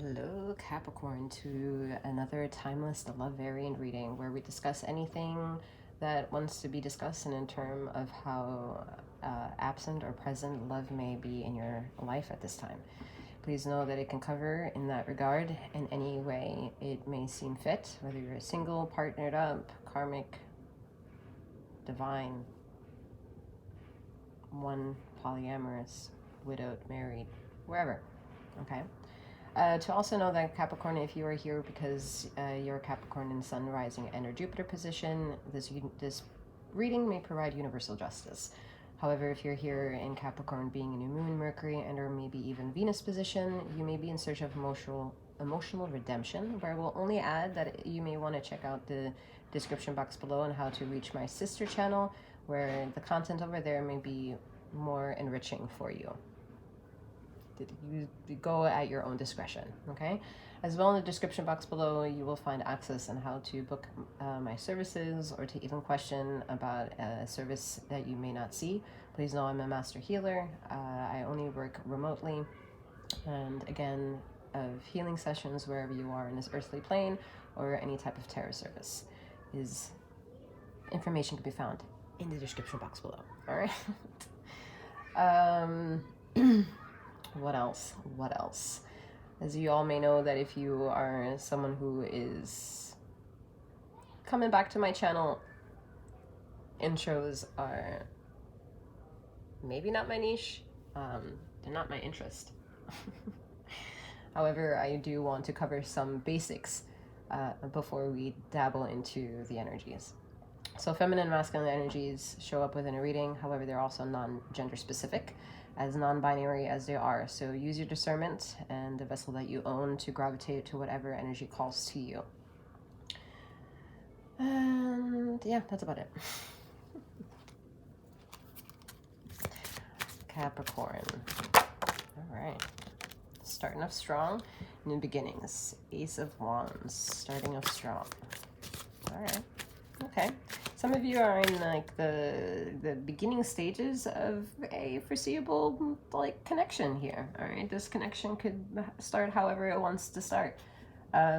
Hello, Capricorn, to another timeless, love variant reading where we discuss anything that wants to be discussed in terms of how absent or present love may be in your life at this time. Please know that it can cover in that regard in any way it may seem fit, whether you're single, partnered up, karmic, divine, one, polyamorous, widowed, married, wherever, okay? To also know that Capricorn, if you are here because you're a Capricorn in Sun, Rising, and or Jupiter position, this reading may provide universal justice. However, if you're here in Capricorn being a new moon, Mercury, and or maybe even Venus position, you may be in search of emotional redemption, where I will only add that you may want to check out the description box below on how to reach my sister channel, where the content over there may be more enriching for you. You go at your own discretion, okay? As well, in the description box below, you will find access on how to book my services or to even question about a service that you may not see. Please know I'm a master healer. I only work remotely, and again, of healing sessions wherever you are in this earthly plane or any type of tarot service. Information can be found in the description box below, all right? What else? As you all may know, that if you are someone who is coming back to my channel, intros are maybe not my niche. They're not my interest. However, I do want to cover some basics before we dabble into the energies. So feminine and masculine energies show up within a reading. However, they're also non-gender specific, as non-binary as they are. So use your discernment and the vessel that you own to gravitate to whatever energy calls to you. And yeah, that's about it. Capricorn. All right. Starting off strong. New beginnings. Ace of Wands. Starting off strong. All right. Okay. Some of you are in like the beginning stages of a foreseeable like connection here. All right, this connection could start however it wants to start,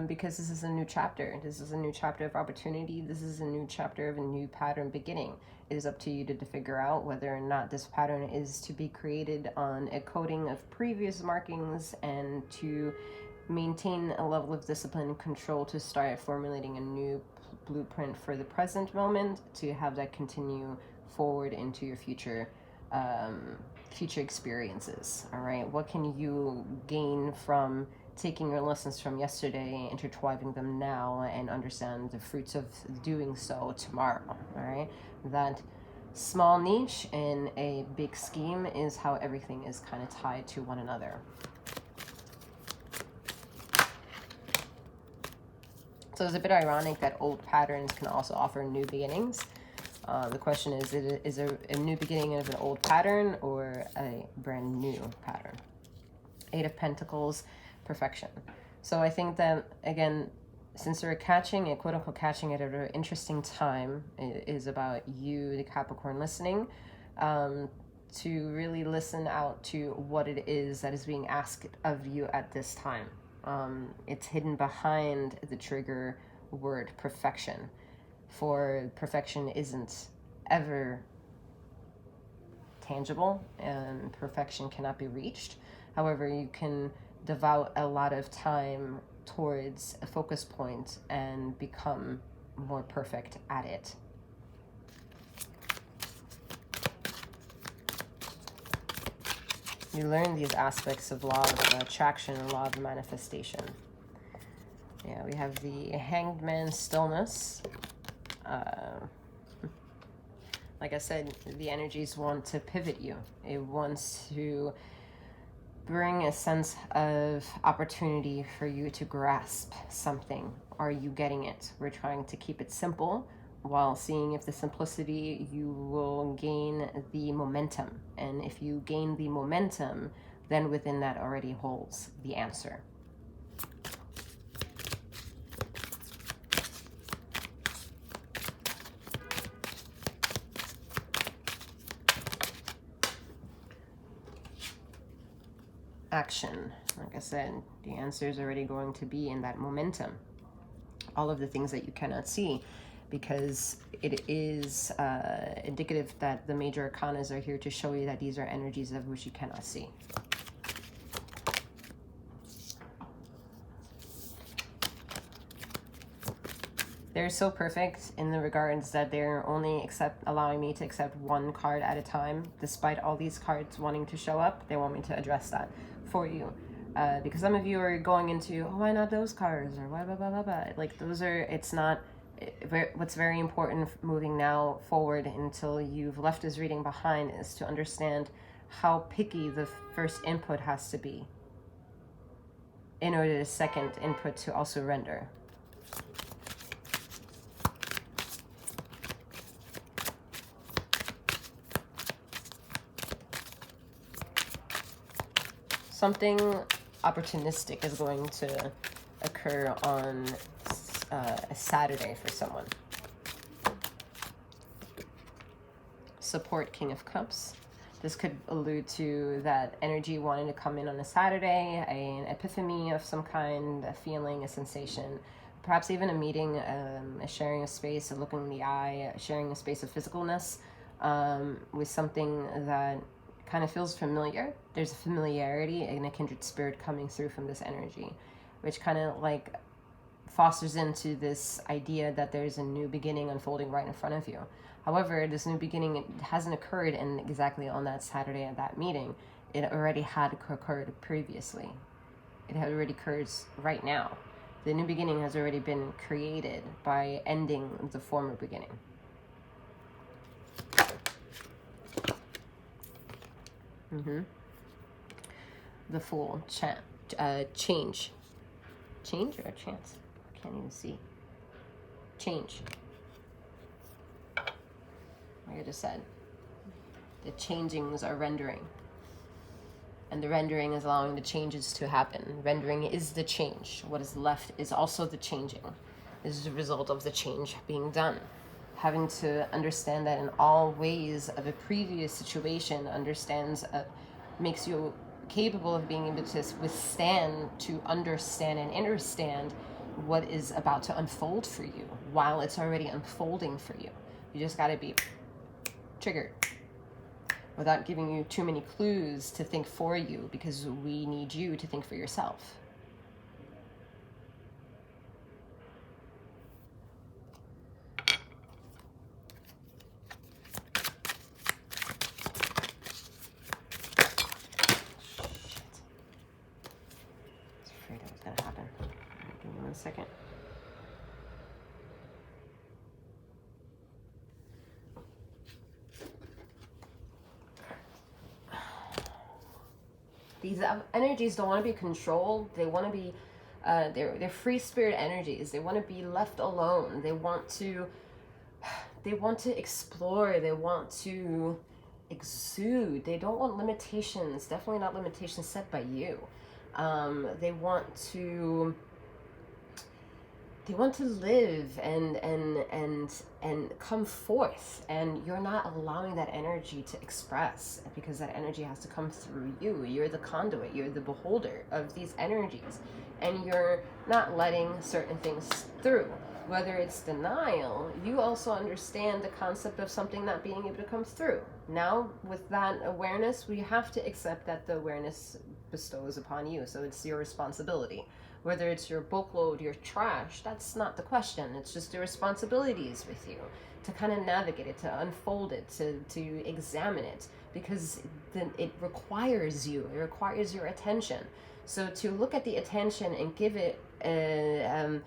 because this is a new chapter. This is a new chapter of opportunity. This is a new chapter of a new pattern beginning. It is up to you to figure out whether or not this pattern is to be created on a coding of previous markings and to maintain a level of discipline and control to start formulating a new blueprint for the present moment, to have that continue forward into your future experiences. All right, what can you gain from taking your lessons from yesterday, intertwining them now, and understand the fruits of doing so tomorrow? All right, that small niche in a big scheme is how everything is kind of tied to one another. So it's a bit ironic that old patterns can also offer new beginnings. The question is a new beginning of an old pattern or a brand new pattern? Eight of Pentacles, perfection. So I think that, again, since we're catching it, quote unquote, catching it at an interesting time, it is about you, the Capricorn, listening, to really listen out to what it is that is being asked of you at this time. It's hidden behind the trigger word perfection, for perfection isn't ever tangible and perfection cannot be reached. However, you can devote a lot of time towards a focus point and become more perfect at it. You learn these aspects of law of attraction and law of manifestation. Yeah, we have the Hanged Man, stillness. Like I said, the energies want to pivot you. It wants to bring a sense of opportunity for you to grasp something. Are you getting it? We're trying to keep it simple, while seeing if the simplicity, you will gain the momentum. And if you gain the momentum, then within that already holds the answer. action. Like I said, the answer is already going to be in that momentum. All of the things that you cannot see, because it is indicative that the major arcanas are here to show you that these are energies of which you cannot see. They're so perfect in the regards that they're only allowing me to accept one card at a time. Despite all these cards wanting to show up, they want me to address that for you. Because some of you are going into, oh, why not those cards? Or blah, blah, blah, blah, blah. Like, those are, it's not, what's very important moving now forward until you've left this reading behind is to understand how picky the first input has to be in order the second input to also render. Something opportunistic is going to occur on a Saturday for someone. Support King of Cups. This could allude to that energy wanting to come in on a Saturday, an epiphany of some kind, a feeling, a sensation, perhaps even a meeting, a sharing of space, a look in the eye, sharing a space of physicalness with something that kind of feels familiar. There's a familiarity and a kindred spirit coming through from this energy, which kind of like fosters into this idea that there's a new beginning unfolding right in front of you. However, this new beginning, it hasn't occurred in exactly on that Saturday at that meeting. It already had occurred previously. It had already occurred right now. The new beginning has already been created by ending the former beginning. The Fool. Change. Change or a chance? I can't even see. Change. Like I just said, the changings are rendering. And the rendering is allowing the changes to happen. Rendering is the change. What is left is also the changing. This is a result of the change being done. Having to understand that in all ways of a previous situation makes you capable of being able to withstand, to understand and understand what is about to unfold for you while it's already unfolding for you. You just got to be triggered without giving you too many clues to think for you, because we need you to think for yourself. Second. These energies don't want to be controlled. They want to be, they're free spirit energies. They want to be left alone. They want to explore. They want to exude. They don't want limitations. Definitely not limitations set by you. They want to live and come forth, and you're not allowing that energy to express, because that energy has to come through you. You're the conduit, you're the beholder of these energies, and you're not letting certain things through. Whether it's denial, you also understand the concept of something not being able to come through. Now, with that awareness, we have to accept that the awareness bestows upon you, so it's your responsibility. Whether it's your bookload, your trash, that's not the question. It's just the responsibilities with you to kind of navigate it, to unfold it, to examine it, because then it requires you. It requires your attention. So to look at the attention and give it a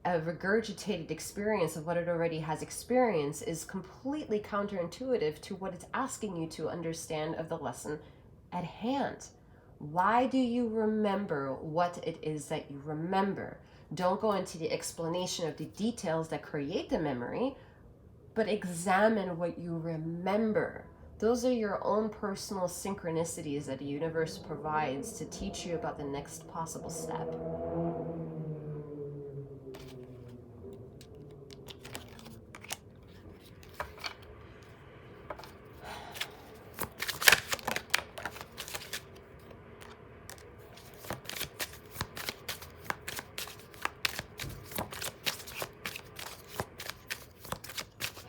regurgitated experience of what it already has experienced is completely counterintuitive to what it's asking you to understand of the lesson at hand. Why do you remember what it is that you remember? Don't go into the explanation of the details that create the memory, but examine what you remember. Those are your own personal synchronicities that the universe provides to teach you about the next possible step.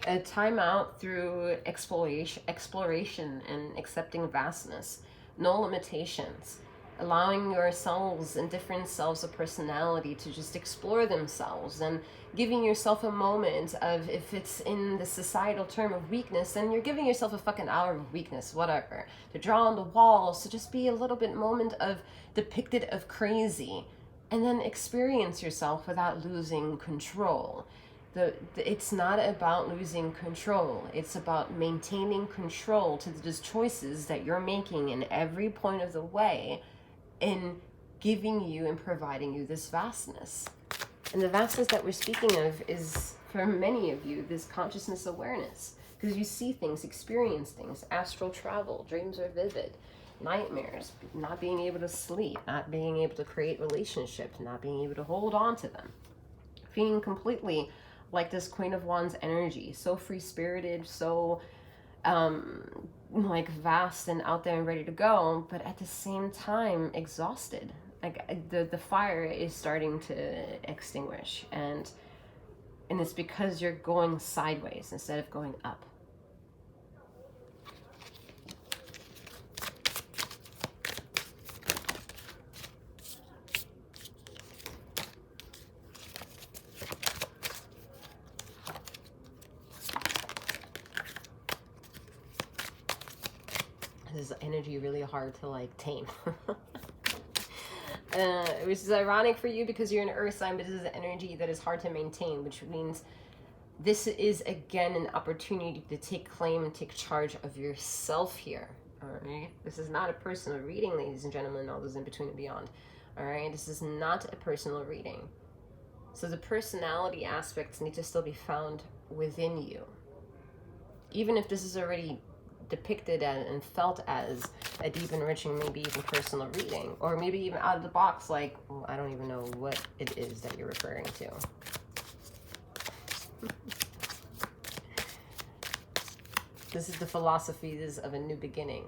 A time out through exploration and accepting vastness. No limitations. Allowing yourselves and different selves of personality to just explore themselves, and giving yourself a moment of, if it's in the societal term of weakness, then you're giving yourself a fucking hour of weakness, whatever. To draw on the walls, to just be a little bit moment of depicted of crazy, and then experience yourself without losing control. It's not about losing control. It's about maintaining control to the choices that you're making in every point of the way, in giving you and providing you this vastness. And the vastness that we're speaking of is, for many of you, this consciousness awareness. Because you see things, experience things, astral travel, dreams are vivid, nightmares, not being able to sleep, not being able to create relationships, not being able to hold on to them. Feeling completely like this Queen of Wands energy, so free-spirited, so like vast and out there and ready to go, but at the same time exhausted. Like the fire is starting to extinguish, and it's because you're going sideways instead of going up. This is energy really hard to like tame. Which is ironic for you because you're an earth sign, but this is an energy that is hard to maintain, which means this is again an opportunity to take claim and take charge of yourself here. All right, this is not a personal reading, ladies and gentlemen, all those in between and beyond. All right, this is not a personal reading. So the personality aspects need to still be found within you, even if this is already depicted and felt as a deep, enriching, maybe even personal reading, or maybe even out of the box, like, well, I don't even know what it is that you're referring to. This is the philosophy of a new beginning.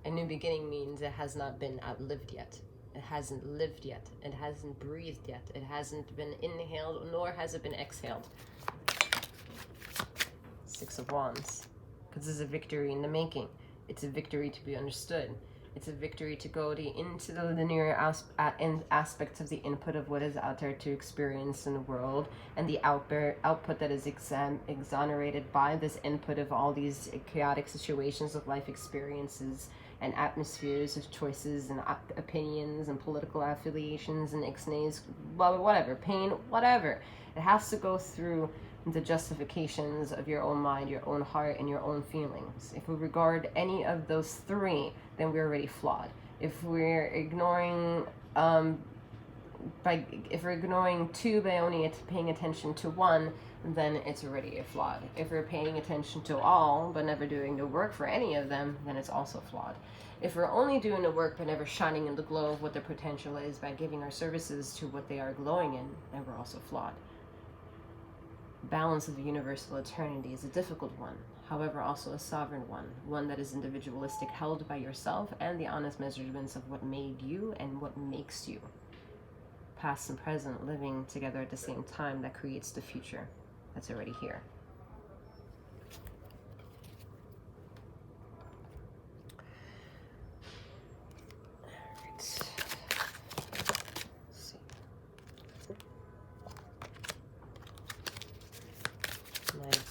A new beginning means it has not been outlived yet. It hasn't lived yet. It hasn't breathed yet. It hasn't been inhaled, nor has it been exhaled. Six of Wands. Because this is a victory in the making. It's a victory to be understood. It's a victory to go into the linear aspects of the input of what is out there to experience in the world, and the output that is exonerated by this input of all these chaotic situations of life experiences and atmospheres of choices and opinions and political affiliations and ixnays, whatever, pain, whatever. It has to go through the justifications of your own mind, your own heart, and your own feelings. If we regard any of those three, then we're already flawed. If we're ignoring two by only paying attention to one, then it's already flawed. If we're paying attention to all but never doing the work for any of them, then it's also flawed. If we're only doing the work but never shining in the glow of what their potential is by giving our services to what they are glowing in, then we're also flawed. Balance of the universal eternity is a difficult one, however also a sovereign one that is individualistic, held by yourself and the honest measurements of what made you and what makes you. Past and present living together at the same time, that creates the future that's already here.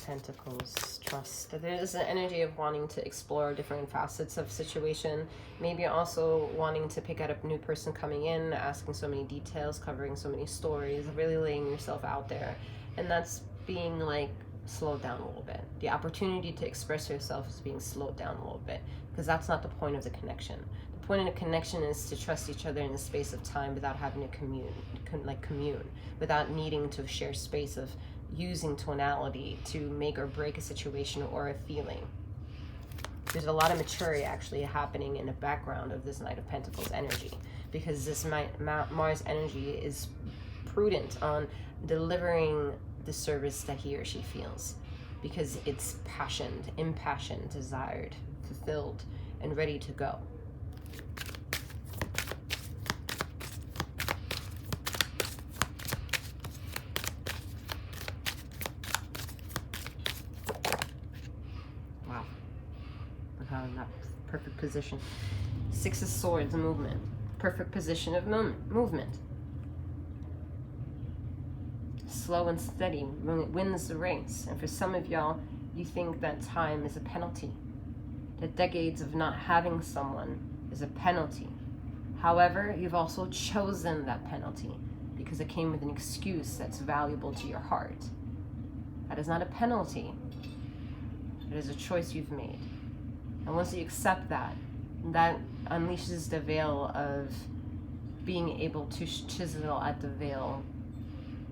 Pentacles, trust. There's an energy of wanting to explore different facets of situation, maybe also wanting to pick out a new person coming in, asking so many details, covering so many stories, really laying yourself out there, and that's being like slowed down a little bit. The opportunity to express yourself is being slowed down a little bit, because that's not the point of the connection. The point of the connection is to trust each other in the space of time without having to commune, without needing to share space of using tonality to make or break a situation or a feeling. There's a lot of maturity actually happening in the background of this Knight of Pentacles energy, because this Mars energy is prudent on delivering the service that he or she feels, because it's passionate, impassioned, desired, fulfilled, and ready to go. perfect position. Six of Swords, movement. Perfect position of movement. Slow and steady wins the race. And for some of y'all, you think that time is a penalty. That decades of not having someone is a penalty. However, you've also chosen that penalty because it came with an excuse that's valuable to your heart. That is not a penalty. It is a choice you've made. And once you accept that, that unleashes the veil of being able to chisel at the veil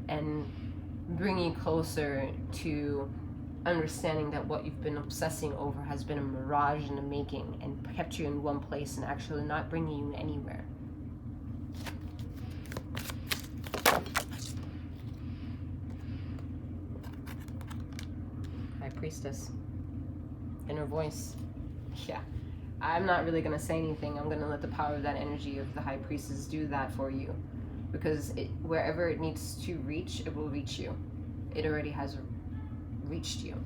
and bring you closer to understanding that what you've been obsessing over has been a mirage in the making and kept you in one place and actually not bringing you anywhere. High Priestess. Inner voice. Yeah. I'm not really going to say anything. I'm going to let the power of that energy of the High Priestess do that for you. Because wherever it needs to reach, it will reach you. It already has reached you.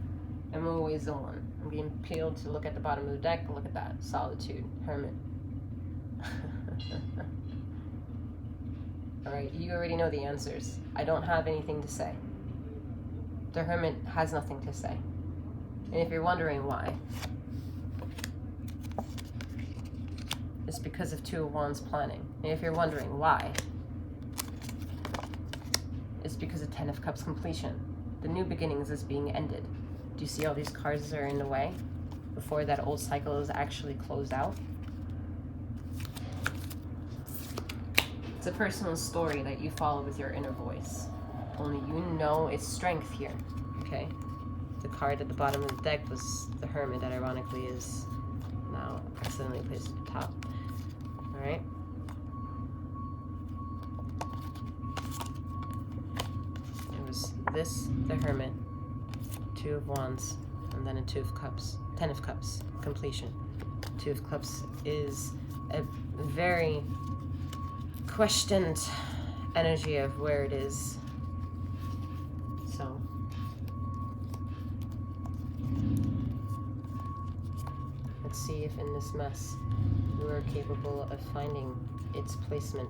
I'm always the one. I'm being peeled to look at the bottom of the deck. Look at that. Solitude. Hermit. Alright, you already know the answers. I don't have anything to say. The Hermit has nothing to say. And if you're wondering why, it's because of Two of Wands planning. And if you're wondering why, it's because of Ten of Cups completion. The new beginnings is being ended. Do you see all these cards that are in the way before that old cycle is actually closed out? It's a personal story that you follow with your inner voice. Only you know its strength here, okay? The card at the bottom of the deck was the Hermit that ironically is now accidentally placed at the top. Alright? It was this, the Hermit, Two of Wands, and then a Two of Cups. Ten of Cups, completion. Two of Cups is a very questioned energy of where it is. So let's see if in this mess you are capable of finding its placement.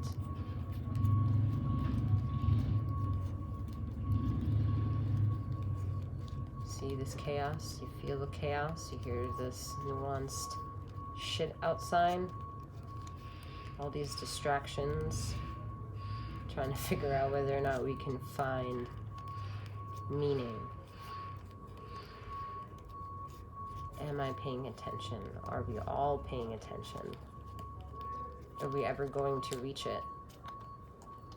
See this chaos, you feel the chaos, you hear this nuanced shit outside. All these distractions, trying to figure out whether or not we can find meaning. Am I paying attention? Are we all paying attention? Are we ever going to reach it?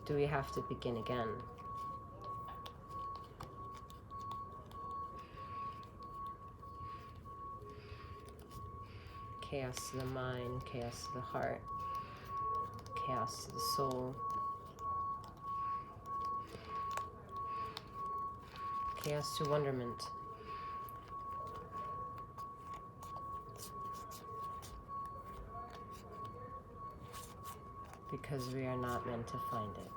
Do we have to begin again? Chaos to the mind, chaos to the heart, chaos to the soul, chaos to wonderment. Because we are not meant to find it.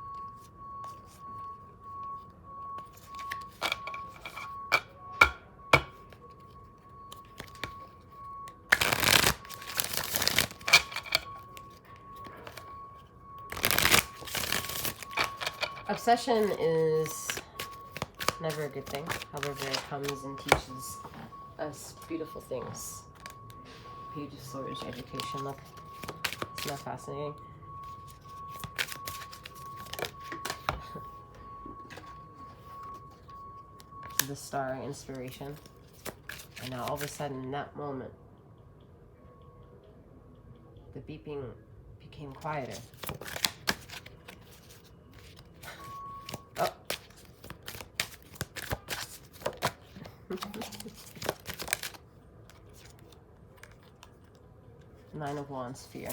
Obsession is never a good thing. However, it comes and teaches us beautiful things. Page of Swords, education. Look, isn't that fascinating? The Star, inspiration. And now all of a sudden, in that moment, the beeping became quieter. Oh. Nine of Wands, fear.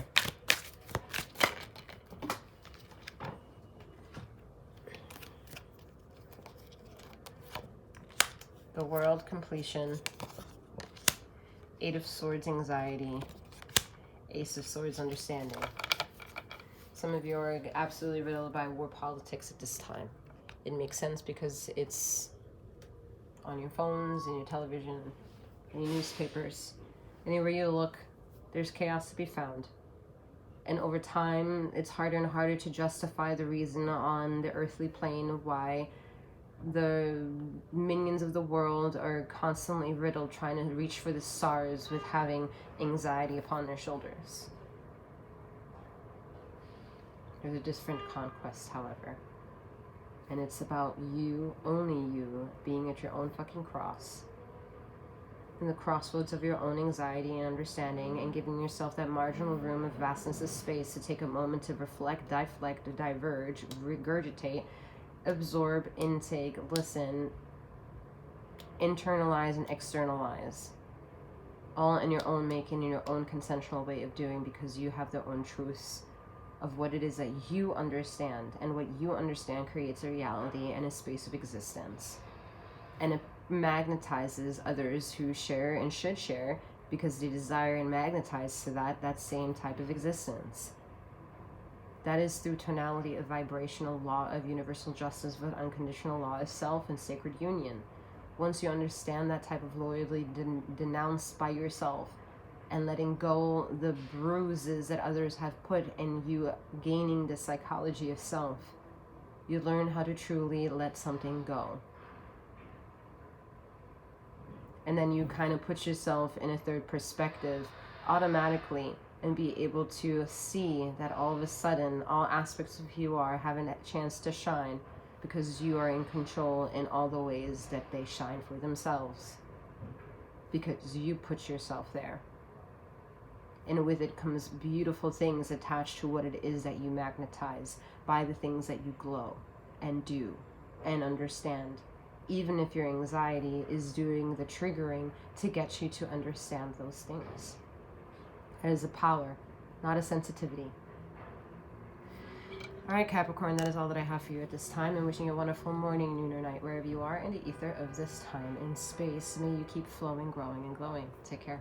The World, completion. Eight of Swords, anxiety. Ace of Swords, understanding. Some of you are absolutely riddled by war politics at this time. It makes sense because it's on your phones, in your television, in your newspapers. Anywhere you look, There's chaos to be found. And over time, it's harder and harder to justify the reason on the earthly plane of why the minions of the world are constantly riddled trying to reach for the stars with having anxiety upon their shoulders. There's a different conquest, however. And it's about you, only you, being at your own fucking cross. In the crossroads of your own anxiety and understanding, and giving yourself that marginal room of vastness of space to take a moment to reflect, deflect, diverge, regurgitate, absorb, intake, listen, internalize, and externalize. All in your own making, in your own consensual way of doing, because you have their own truths of what it is that you understand, and what you understand creates a reality and a space of existence. And it magnetizes others who share and should share, because they desire and magnetize to that same type of existence. That is through tonality of vibrational law of universal justice with unconditional law of self and sacred union. Once you understand that type of loyalty denounced by yourself, and letting go the bruises that others have put in you, gaining the psychology of self, you learn how to truly let something go. And then you kind of put yourself in a third perspective automatically, and be able to see that all of a sudden all aspects of who you are have a chance to shine, because you are in control in all the ways that they shine for themselves, because you put yourself there. And with it comes beautiful things attached to what it is that you magnetize by the things that you glow and do and understand, even if your anxiety is doing the triggering to get you to understand those things. That is a power, not a sensitivity. All right, Capricorn, that is all that I have for you at this time. I'm wishing you a wonderful morning, noon, or night, wherever you are in the ether of this time and space. May you keep flowing, growing, and glowing. Take care.